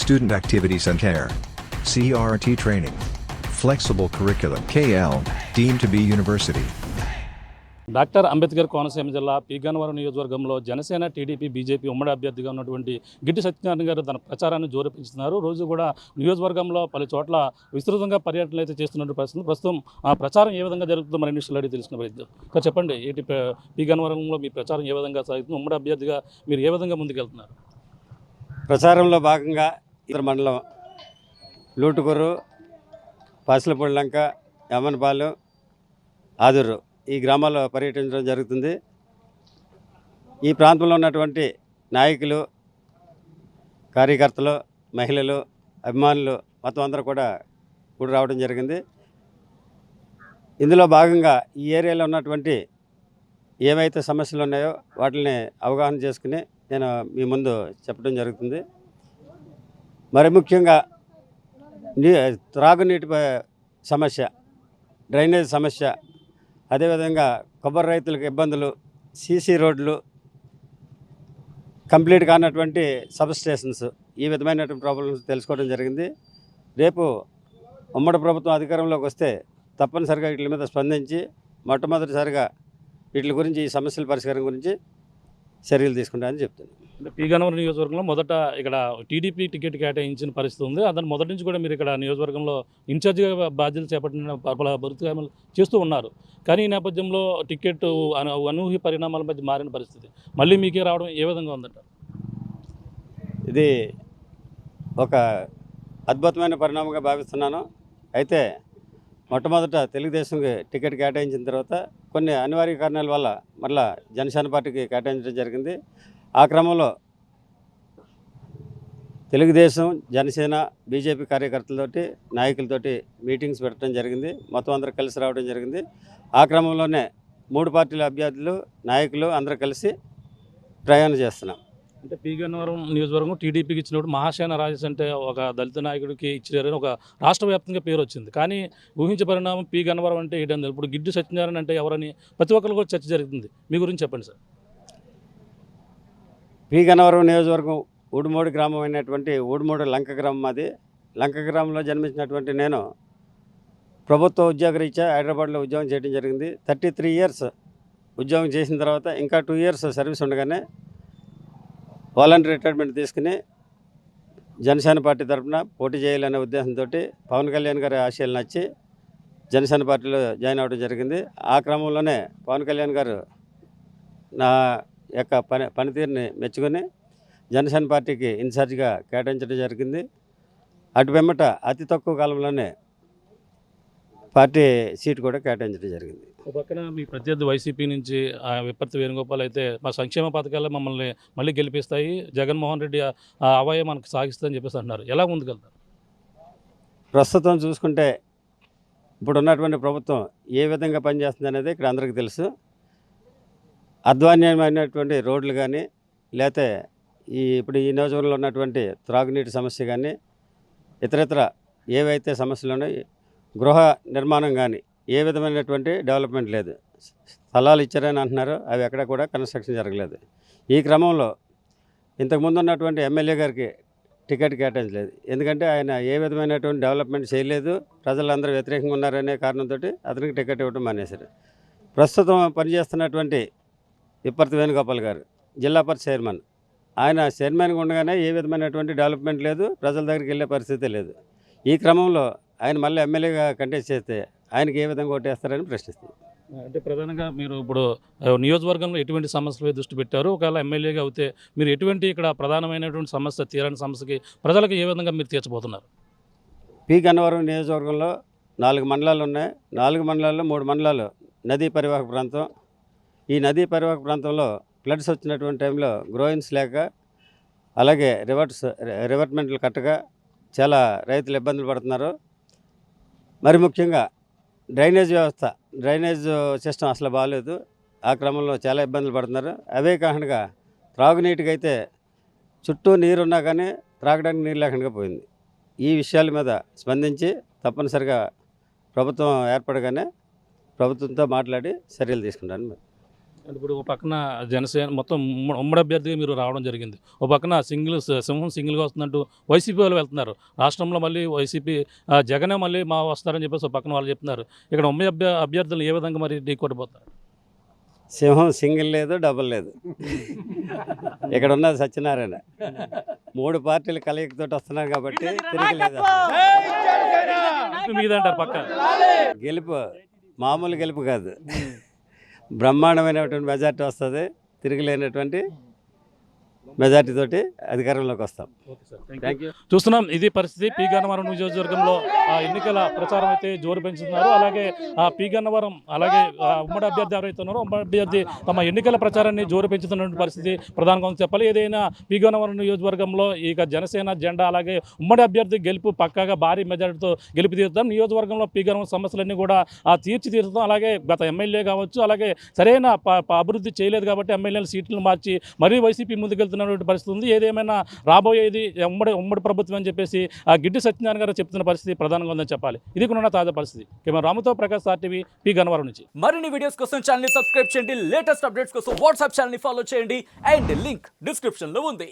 Student Activities and Care. CRT Training. Flexible Curriculum. KL, deemed to be University. Doctor Ambedkar Konaseema జిల్లా P Gannavaram నియోజకవర్గంలో Janasena TDP BJP ఉమ్మడి అభ్యర్థిగా ఉన్నటువంటి గిడ్డి సత్యనారాయణ గారు తన ప్రచారాన్ని జోరెపించుతున్నారు. రోజు కూడా నియోజకవర్గంలో పలు చోట్ల విస్తృతంగా పర్యటనలు అయితే చేస్తున్నట్టు ప్రస్తుతం ఆ ప్రచారం ఏ విధంగా జరుగుతుందో మరి విషయాలు అడిగి తెలుసుకునే ప్రయత్నం. చెప్పండి, ఏంటి పి గన్నవరంలో మీ ప్రచారం ఏ విధంగా సాగుతుంది? ఉమ్మడి అభ్యర్థిగా మీరు ఏ విధంగా ముందుకెళ్తున్నారు? ప్రచారంలో భాగంగా ఇతర మండలం లూటుకూరు, పాసిలపొడిలంక, యమనపాలెం, ఆదూరు ఈ గ్రామాల్లో పర్యటించడం జరుగుతుంది. ఈ ప్రాంతంలో ఉన్నటువంటి నాయకులు, కార్యకర్తలు, మహిళలు, అభిమానులు మొత్తం అందరూ కూడా కూడి రావడం జరిగింది. ఇందులో భాగంగా ఈ ఏరియాలో ఉన్నటువంటి ఏవైతే సమస్యలు ఉన్నాయో వాటిని అవగాహన చేసుకుని నేను మీ ముందు చెప్పడం జరుగుతుంది. మరి ముఖ్యంగా త్రాగునీటి సమస్య, డ్రైనేజ్ సమస్య, అదేవిధంగా కొబ్బరి రైతులకు ఇబ్బందులు, సీసీ రోడ్లు, కంప్లీట్ కానటువంటి సబ్ స్టేషన్స్, ఈ విధమైనటువంటి ప్రాబ్లమ్స్ తెలుసుకోవడం జరిగింది. రేపు ఉమ్మడి ప్రభుత్వం అధికారంలోకి వస్తే తప్పనిసరిగా వీటి మీద స్పందించి మొట్టమొదటిసారిగా వీటి గురించి, ఈ సమస్యల పరిష్కారం గురించి చర్యలు తీసుకుంటామని చెప్తున్నాను. అంటే పి గన్నవరం నియోజకవర్గంలో మొదట ఇక్కడ టీడీపీ టికెట్ కేటాయించిన పరిస్థితి ఉంది. దాని మొదటి నుంచి కూడా మీరు ఇక్కడ నియోజకవర్గంలో ఇన్ఛార్జిగా బాధ్యతలు చేపట్టిన బరుతుకాయలు చేస్తూ ఉన్నారు. కానీ ఈ నేపథ్యంలో టికెట్ అనూహ్య పరిణామాల మధ్య మారిన పరిస్థితి మళ్ళీ మీకే రావడం ఏ విధంగా ఉందంట? ఇది ఒక అద్భుతమైన పరిణామంగా భావిస్తున్నాను. అయితే మొట్టమొదట తెలుగుదేశంకి టికెట్ కేటాయించిన తర్వాత కొన్ని అనివార్య కారణాల వల్ల మళ్ళా జనసేన పార్టీకి కేటాయించడం జరిగింది. ఆ క్రమంలో తెలుగుదేశం, జనసేన, బీజేపీ కార్యకర్తలతోటి, నాయకులతోటి మీటింగ్స్ పెట్టడం జరిగింది. మొత్తం అందరూ కలిసి రావడం జరిగింది. ఆ క్రమంలోనే 3 పార్టీల అభ్యర్థులు, నాయకులు అందరూ కలిసి ప్రయాణం చేస్తున్నాం. అంటే పి గన్నవరం నియోజకవర్గం టీడీపీకి ఇచ్చినప్పుడు మహాసేన రాజేష్ అంటే ఒక దళిత నాయకుడికి ఇచ్చారని ఒక రాష్ట్ర వ్యాప్తంగా పేరు వచ్చింది. కానీ ఊహించే పరిణామం పి గన్నవరం అంటే ఏంటంటే ఇప్పుడు గిడ్డి సత్యనారాయణ అంటే ఎవరని ప్రతి ఒక్కరు కూడా చర్చ జరుగుతుంది. మీ గురించి చెప్పండి సార్. పి గన్నవరం నియోజకవర్గం ఊడుమూడి గ్రామం అయినటువంటి ఊడుమూడి లంక గ్రామం. అది లంక గ్రామంలో జన్మించినటువంటి నేను ప్రభుత్వ ఉద్యోగరీత్యా హైదరాబాద్లో ఉద్యోగం చేయడం జరిగింది. 33 ఇయర్స్ ఉద్యోగం చేసిన తర్వాత ఇంకా 2 ఇయర్స్ సర్వీస్ ఉండగానే వాలంటరీ రిటైర్మెంట్ తీసుకుని జనసేన పార్టీ తరఫున పోటీ చేయాలనే ఉద్దేశంతో పవన్ కళ్యాణ్ గారి ఆశయాలు నచ్చి జనసేన పార్టీలో జాయిన్ అవ్వడం జరిగింది. ఆ క్రమంలోనే పవన్ కళ్యాణ్ గారు నా యొక్క పనితీరుని మెచ్చుకొని జనసేన పార్టీకి ఇన్ఛార్జిగా కేటాయించడం జరిగింది. అటు వెంబట అతి తక్కువ కాలంలోనే పార్టీ సీటు కూడా కేటాయించడం జరిగింది. ఒక పక్కన మీ ప్రత్యర్థి వైసీపీ నుంచి విపత్తి వేణుగోపాల్ అయితే మా సంక్షేమ పథకాలు మమ్మల్ని మళ్ళీ గెలిపిస్తాయి, జగన్మోహన్ రెడ్డి అవాయ మనకు సాగిస్తుందని చెప్పేసి అంటున్నారు. ఎలా ముందుకెళ్తారు? ప్రస్తుతం చూసుకుంటే ఇప్పుడు ఉన్నటువంటి ప్రభుత్వం ఏ విధంగా పనిచేస్తుంది అనేది ఇక్కడ అందరికీ తెలుసు. అధ్వాన్యమైనటువంటి రోడ్లు కానీ, లేకపోతే ఇప్పుడు ఈ నియోజకవర్గంలో ఉన్నటువంటి త్రాగునీటి సమస్య కానీ, ఇతరత్ర ఏవైతే సమస్యలు ఉన్నాయో, గృహ నిర్మాణం కానీ ఏ విధమైనటువంటి డెవలప్మెంట్ లేదు. స్థలాలు ఇచ్చారని అంటున్నారు, అవి ఎక్కడ కూడా కన్స్ట్రక్షన్ జరగలేదు. ఈ క్రమంలో ఇంతకుముందు ఉన్నటువంటి ఎమ్మెల్యే గారికి టికెట్ కేటాయించలేదు. ఎందుకంటే ఆయన ఏ విధమైనటువంటి డెవలప్మెంట్ చేయలేదు, ప్రజలందరూ వ్యతిరేకంగా ఉన్నారనే కారణంతో అతనికి టికెట్ ఇవ్వడం మానేశారు. ప్రస్తుతం పనిచేస్తున్నటువంటి విపర్తి వేణుగోపాల్ గారు జిల్లా పరిషత్ చైర్మన్, ఆయన చైర్మన్గా ఉండగానే ఏ విధమైనటువంటి డెవలప్మెంట్ లేదు, ప్రజల దగ్గరికి వెళ్ళే పరిస్థితి లేదు. ఈ క్రమంలో ఆయన మళ్ళీ ఎమ్మెల్యేగా కంటెస్ట్ చేస్తే ఆయనకి ఏ విధంగా ఓటేస్తారని ప్రశ్నిస్తుంది. అంటే ప్రధానంగా మీరు ఇప్పుడు నియోజకవర్గంలో ఎటువంటి సమస్యలపై దృష్టి పెట్టారు? ఒకవేళ ఎమ్మెల్యేగా అయితే మీరు ఎటువంటి ఇక్కడ ప్రధానమైనటువంటి సమస్య, తీరని సమస్యకి ప్రజలకు ఏ విధంగా మీరు తీర్చబోతున్నారు? పి గన్నవరం నియోజకవర్గంలో 4 మండలాలు ఉన్నాయి. 4 మండలాల్లో 3 మండలాలు నదీ పరివాహక ప్రాంతం. ఈ నదీ పరివాహక ప్రాంతంలో ఫ్లడ్స్ వచ్చినటువంటి టైంలో గ్రోయిన్స్ లేక, అలాగే రివర్ట్మెంట్లు కట్టగా చాలా రైతులు ఇబ్బందులు పడుతున్నారు. మరి ముఖ్యంగా డ్రైనేజ్ వ్యవస్థ, డ్రైనేజ్ సిస్టమ్ అసలు బాగాలేదు. ఆ క్రమంలో చాలా ఇబ్బందులు పడుతున్నారు. అవే కాకుండా త్రాగునీటికి అయితే చుట్టూ నీరున్నా కానీ త్రాగడానికి నీరు లేకుండా పోయింది. ఈ విషయాల మీద స్పందించి తప్పనిసరిగా ప్రభుత్వం ఏర్పడగానే ప్రభుత్వంతో మాట్లాడి చర్యలు తీసుకుంటాను. అంటే ఇప్పుడు ఒక పక్కన జనసేన మొత్తం ఉమ్మడి అభ్యర్థిగా మీరు రావడం జరిగింది. ఒక పక్కన సింహం సింగిల్గా వస్తుందంటూ వైసీపీ వాళ్ళు వెళ్తున్నారు. రాష్ట్రంలో మళ్ళీ వైసీపీ జగనే మళ్ళీ మా వస్తారని చెప్పేసి ఒక పక్కన వాళ్ళు చెప్తున్నారు. ఇక్కడ ఉమ్మడి అభ్యర్థులు ఏ విధంగా మరి ఢీకొట్టిపోతారు? సింహం సింగిల్ లేదు, డబుల్ లేదు. ఇక్కడ ఉన్నది సత్యనారాయణ. 3 పార్టీలు కలయికతోటి వస్తున్నారు కాబట్టి తిరగలేదు. మీదంటారు పక్క గెలుపు మామూలు గెలుపు కాదు, బ్రహ్మాండమైనటువంటి మెజార్టీ వస్తుంది. తిరగలేనటువంటి మెజార్టీ తోటి అధికారంలోకి వస్తాం. Thank you. చూస్తున్నాం, ఇది పరిస్థితి. పి గన్నవరం నియోజకవర్గంలో ఎన్నికల ప్రచారం అయితే జోరు పెంచుతున్నారు. అలాగే పి గన్నవరం అలాగే ఉమ్మడి అభ్యర్థి ఎవరైతే ఉన్నారో ఉమ్మడి అభ్యర్థి తమ ఎన్నికల ప్రచారాన్ని జోరు పెంచుతున్నటువంటి పరిస్థితి ప్రధానంగా చెప్పాలి. ఏదైనా పి గన్నవరం నియోజకవర్గంలో ఇక జనసేన జెండా అలాగే ఉమ్మడి అభ్యర్థి గెలుపు పక్కాగా భారీ మెజార్టీతో గెలుపు తీరుతాం. నియోజకవర్గంలో పి గన్నవరం సమస్యలన్నీ కూడా తీర్చిదిద్దుతాం. అలాగే గత ఎమ్మెల్యే కావచ్చు, అలాగే సరైన అభివృద్ధి చేయలేదు కాబట్టి ఎమ్మెల్యేల సీట్లను మార్చి మరీ వైసీపీ ముందుకెళ్తున్నటువంటి పరిస్థితి ఉంది. ఏదేమైనా రాబోయేది ఉమ్మడి ప్రభుత్వం అని చెప్పేసి గిడ్డి సత్యనారాయణ గారు చెప్తున్న పరిస్థితి ప్రధానంగా ఉందని చెప్పాలి. ఇది కూడా తాజా పరిస్థితి. కెమెరా రాముతో ప్రకాష్ RTV పి గన్నవరం నుంచి. మరిన్ని వీడియోస్ కోసం ఛానల్ ని సబ్స్క్రైబ్ చేయండి. లేటెస్ట్ అప్డేట్స్ కోసం వాట్సాప్ ఛానల్ ని ఫాలో చేయండి. అండ్ లింక్ డిస్క్రిప్షన్ లో ఉంది.